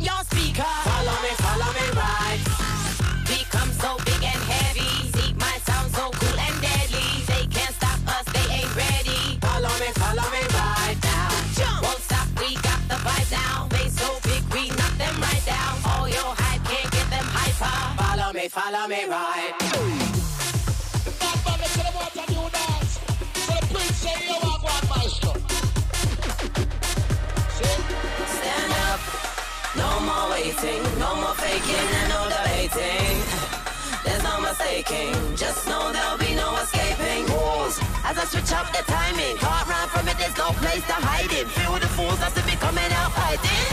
your speaker. Follow me right. Become so big and heavy. See my sound so cool and deadly. They can't stop us, they ain't ready. Follow me right now. Jump. Won't stop, we got the vibe now. They so big, we knock them right down. All your hype can't get them hyper. Follow me right. Stand up, no more waiting, no more faking and no debating. There's no mistaking, just know there'll be no escaping. Moves as I switch up the timing. Can't run from it, there's no place to hide it. Feel the fools as if it coming out fighting.